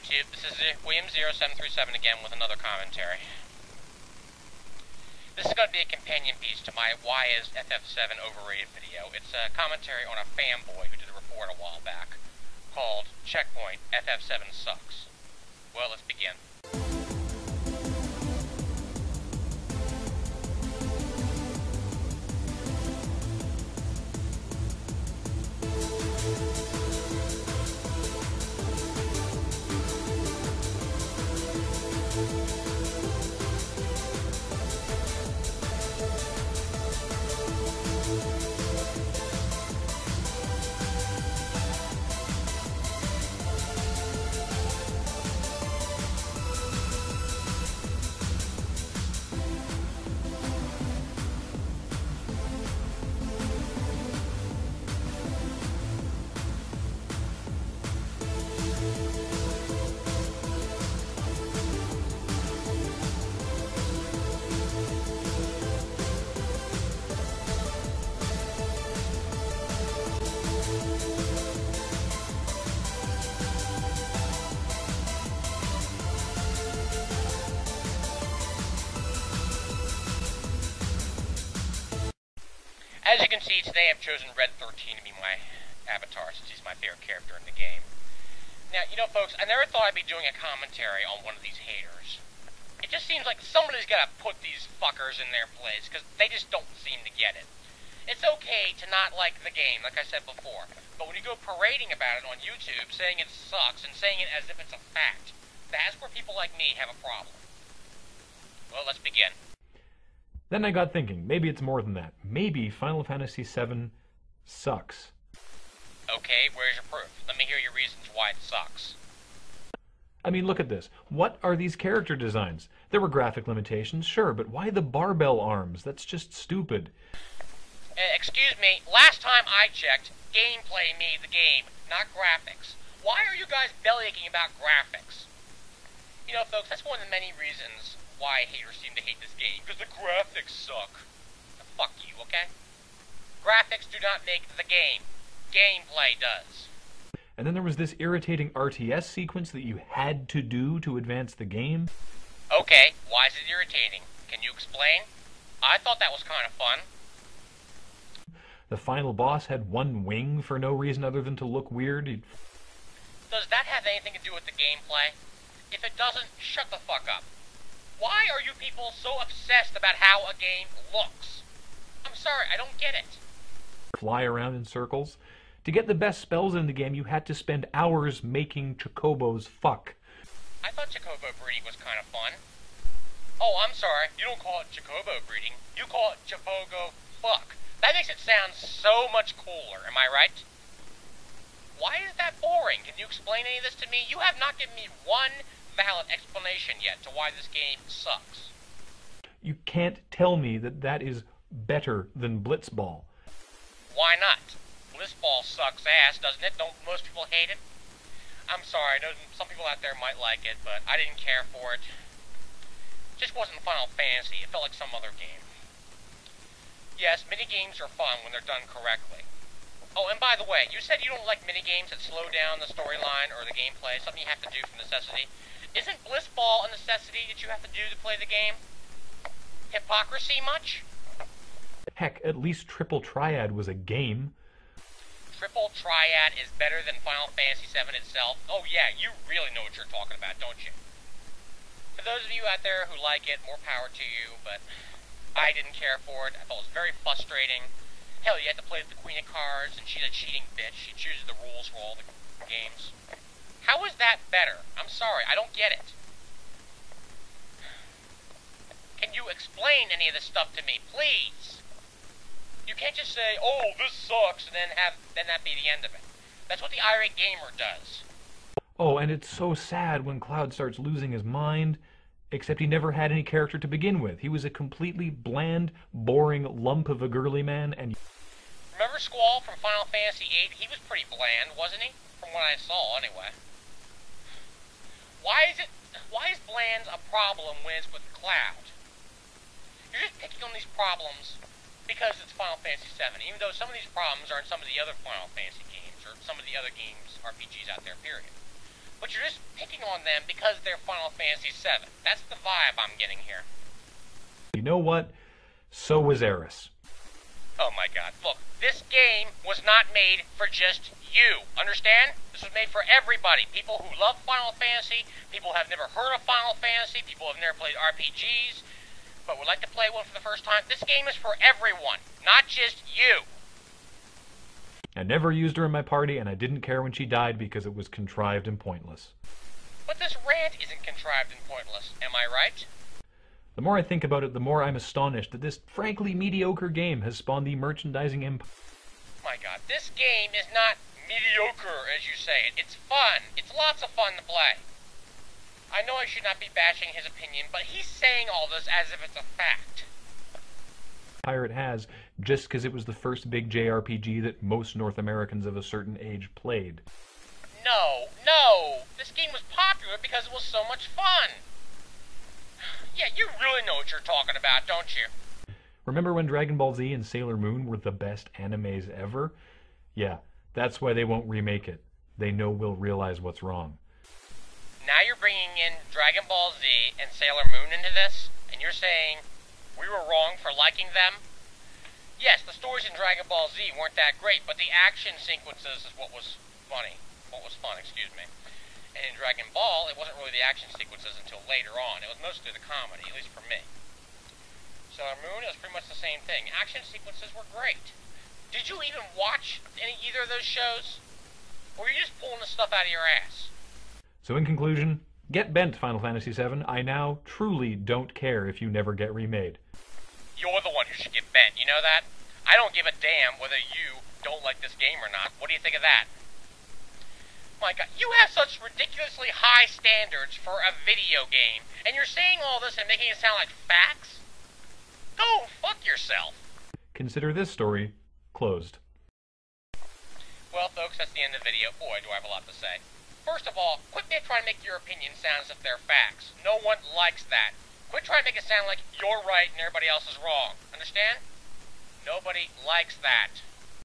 YouTube, this is William0737 again with another commentary. This is going to be a companion piece to my Why is FF7 Overrated video. It's a commentary on a fanboy who did a report a while back called Checkpoint, FF7 Sucks. Well, let's begin. As you can see, today I've chosen Red 13 to be my avatar, since he's my favorite character in the game. Now, you know, folks, I never thought I'd be doing a commentary on one of these haters. It just seems like somebody's got to put these fuckers in their place, because they just don't seem to get it. It's okay to not like the game, like I said before, but when you go parading about it on YouTube, saying it sucks, and saying it as if it's a fact, that's where people like me have a problem. Well, let's begin. Then I got thinking, maybe it's more than that. Maybe Final Fantasy VII sucks. Okay, where's your proof? Let me hear your reasons why it sucks. I mean, look at this. What are these character designs? There were graphic limitations, sure, but why the barbell arms? That's just stupid. Excuse me, last time I checked, gameplay made the game, not graphics. Why are you guys bellyaching about graphics? You know, folks, that's one of the many reasons why haters seem to hate this game, because the graphics suck. Now, fuck you, okay? Graphics do not make the game. Gameplay does. And then there was this irritating RTS sequence that you had to do to advance the game. Okay, why is it irritating? Can you explain? I thought that was kind of fun. The final boss had one wing for no reason other than to look weird. Does that have anything to do with the gameplay? If it doesn't, shut the fuck up. Why are you people so obsessed about how a game looks? I'm sorry, I don't get it. Fly around in circles. To get the best spells in the game, you had to spend hours making chocobos fuck. I thought chocobo breeding was kind of fun. Oh, I'm sorry, you don't call it chocobo breeding. You call it chocobo fuck. That makes it sound so much cooler, am I right? Why is that boring? Can you explain any of this to me? You have not given me one valid explanation yet to why this game sucks. You can't tell me that that is better than Blitzball. Why not? Blitzball sucks ass, doesn't it? Don't most people hate it? I'm sorry, I know some people out there might like it, but I didn't care for it. It just wasn't Final Fantasy. It felt like some other game. Yes, minigames are fun when they're done correctly. Oh, and by the way, you said you don't like minigames that slow down the storyline or the gameplay, something you have to do for necessity. Isn't Blitzball a necessity that you have to do to play the game? Hypocrisy much? Heck, at least Triple Triad was a game. Triple Triad is better than Final Fantasy VII itself? Oh yeah, you really know what you're talking about, don't you? For those of you out there who like it, more power to you, but I didn't care for it. I thought it was very frustrating. Hell, you had to play with the Queen of Cards, and she's a cheating bitch. She chooses the rules for all the games. How is that better? I'm sorry, I don't get it. Can you explain any of this stuff to me, please? You can't just say, oh, this sucks, and then that be the end of it. That's what the irate gamer does. Oh, and it's so sad when Cloud starts losing his mind, except he never had any character to begin with. He was a completely bland, boring lump of a girly man, and... Remember Squall from Final Fantasy VIII? He was pretty bland, wasn't he? From what I saw, anyway. Why is bland a problem when it's with Cloud? You're just picking on these problems because it's Final Fantasy VII, even though some of these problems are in some of the other Final Fantasy games, or some of the other games, RPGs out there, period. But you're just picking on them because they're Final Fantasy VII. That's the vibe I'm getting here. You know what? So was Eris. Oh my god. Look, this game was not made for just you. Understand? This was made for everybody. People who love Final Fantasy, people who have never heard of Final Fantasy, people who have never played RPGs, but would like to play one for the first time. This game is for everyone, not just you. I never used her in my party, and I didn't care when she died because it was contrived and pointless. But this rant isn't contrived and pointless, am I right? The more I think about it, the more I'm astonished that this frankly mediocre game has spawned the merchandising empire. My god, this game is not mediocre, as you say it. It's fun. It's lots of fun to play. I know I should not be bashing his opinion, but he's saying all this as if it's a fact. It has, just because it was the first big JRPG that most North Americans of a certain age played. No. This game was popular because it was so much fun. Yeah, you really know what you're talking about, don't you? Remember when Dragon Ball Z and Sailor Moon were the best animes ever? Yeah, that's why they won't remake it. They know we'll realize what's wrong. Now you're bringing in Dragon Ball Z and Sailor Moon into this, and you're saying we were wrong for liking them? Yes, the stories in Dragon Ball Z weren't that great, but the action sequences is what was funny. What was fun, excuse me. And in Dragon Ball, it wasn't really the action sequences until later on. It was mostly the comedy, at least for me. Sailor Moon, it was pretty much the same thing. Action sequences were great. Did you even watch either of those shows? Or were you just pulling the stuff out of your ass? So in conclusion, get bent, Final Fantasy VII. I now truly don't care if you never get remade. You're the one who should get bent, you know that? I don't give a damn whether you don't like this game or not. What do you think of that? My god, you have such ridiculously high standards for a video game, and you're saying all this and making it sound like facts? Go fuck yourself. Consider this story closed. Well, folks, that's the end of the video. Boy, do I have a lot to say. First of all, quit trying to make your opinion sound as if they're facts. No one likes that. Quit trying to make it sound like you're right and everybody else is wrong. Understand? Nobody likes that.